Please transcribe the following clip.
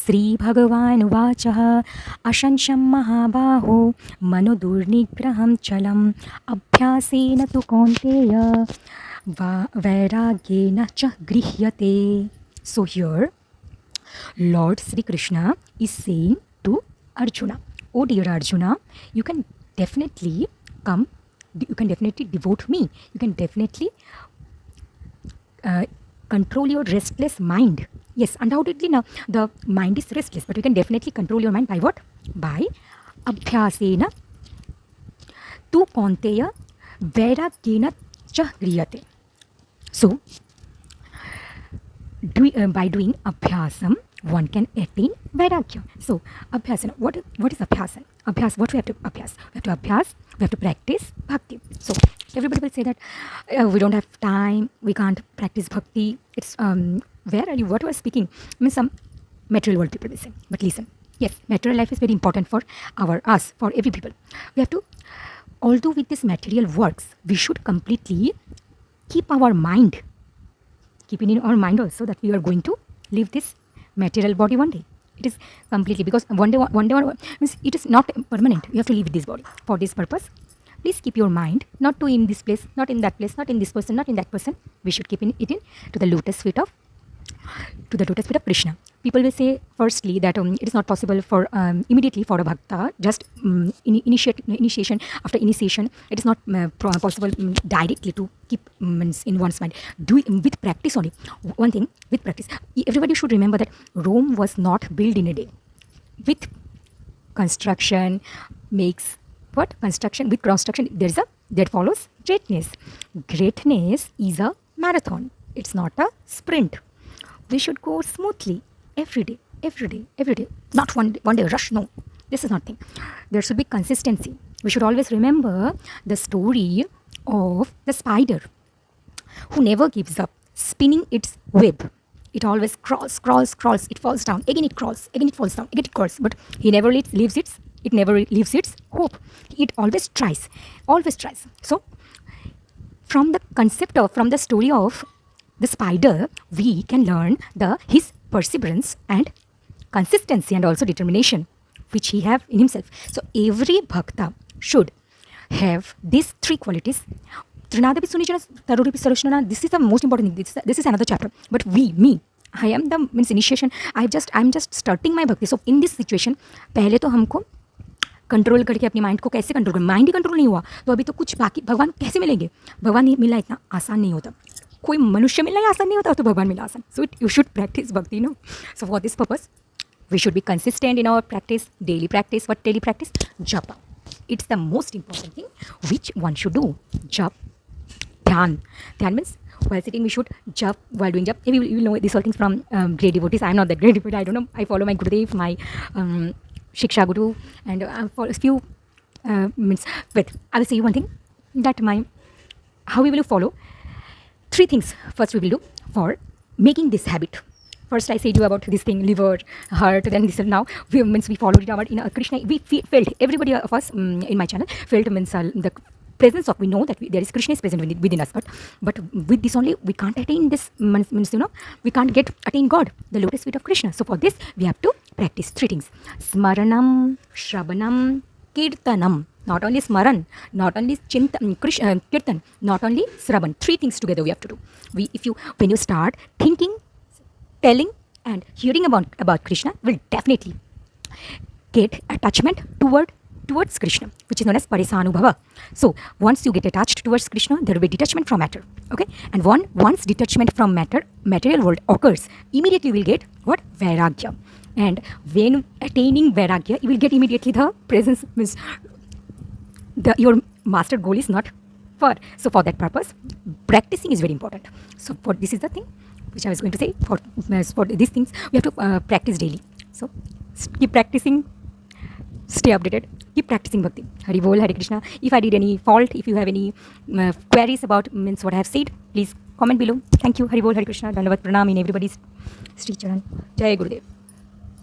श्रीभगवानुवाचः अशंशं महाबाहो मनोदुर्निग्रहं चलम् अभ्यासेन तु कौन्तेय वैराग्येन च गृह्यते. So here Lord Sri Krishna is saying to Arjuna, oh dear Arjuna, you can definitely come, you can definitely devote me, you can definitely control your restless mind. Yes, undoubtedly now the mind is restless, but you can definitely control your mind by what? By abhyasena tu kaunteya vairagyena cha griyate. So, by doing abhyasam, one can attain vairagya. So, abhyasana, what is abhyasana? Abhyas, what we have to abhyas? We have to abhyas, we have to practice bhakti. So, everybody will say that we don't have time, we can't practice bhakti. It's, where are you? What you are speaking? I mean, some material world people will say. But listen, yes, material life is very important for us, for every people. We have to, although with this material works, we should completely keep our mind, keeping in our mind also that we are going to leave this material body one day. It is completely, because one day means it is not permanent. You have to leave this body. For this purpose, please keep your mind not to in this place, not in that place, not in this person, not in that person. We should keep it in to the lotus feet of Krishna. People will say firstly that it is not possible for immediately for a bhakta, just initiation after initiation, it is not possible directly to keep in one's mind. Do it with practice only. One thing, with practice, everybody should remember that Rome was not built in a day. With construction makes what? Construction, with construction there follows greatness. Greatness is a marathon. It's not a sprint. We should go smoothly every day. Not one day rush. No, this is nothing. There should be consistency. We should always remember the story of the spider who never gives up, spinning its web. It always crawls. It falls down. Again it crawls. Again it falls down. Again it crawls. But it never leaves its hope. It always tries. So, from the story of the spider, we can learn his perseverance and consistency and also determination which he have in himself. So every bhakta should have these three qualities. Trinadapi Sunijana Tarudipi Sarushnana, this is the most important thing. This is another chapter. But I am the initiation. I'm just starting my bhakti. So in this situation, पहले तो हमको control करके अपनी mind को कैसे control करें. Mind ही control नहीं हुआ तो अभी तो कुछ बाकी. भगवान कैसे मिलेंगे? भगवान मिलना इतना आसान नहीं होता. कोई मनुष्य मिलना ही आसान नहीं होता तो भगवान मिला आसान. So you should practice bhakti, So for this purpose, we should be consistent in our practice, daily practice. What daily practice? Japa. It's the most important thing which one should do. Jap. Dhyan. Dhyan means while sitting we should jap. While doing jap, you will know these all things from great devotees. I am not that great devotee. I don't know. I follow my Gurudev, my Shiksha Guru, and for a few but I will say you one thing, that how we will follow. Three things first we will do for making this habit. First I said you about this thing, liver, heart, then this. Now we followed it out in Krishna. We felt, everybody of us in my channel felt the presence of, we know that there is Krishna is present within us, but with this only we can't attain this, we can't attain God, the lotus feet of Krishna. So for this we have to practice three things: Smaranam, Shravanam, Kirtanam. Not only Smaran, not only Kirtan, not only Sravan. Three things together we have to do. When you start thinking, telling and hearing about Krishna, will definitely get attachment towards Krishna, which is known as Parisanubhava. So once you get attached towards Krishna, there will be detachment from matter. Okay? And once detachment from material world occurs, immediately you will get what? Vairagya. And when attaining Vairagya, you will get immediately the presence, means your master goal is not far. So for that purpose, practicing is very important. So for this is the thing which I was going to say. For these things, we have to practice daily. So keep practicing, stay updated, keep practicing bhakti. Hari Bol, Hare Krishna. If I did any fault, if you have any queries about what I have said, please comment below. Thank you. Hari Bol, Hare Krishna. Dandavat Pranam in everybody's Sri Charan. Jai Gurudev.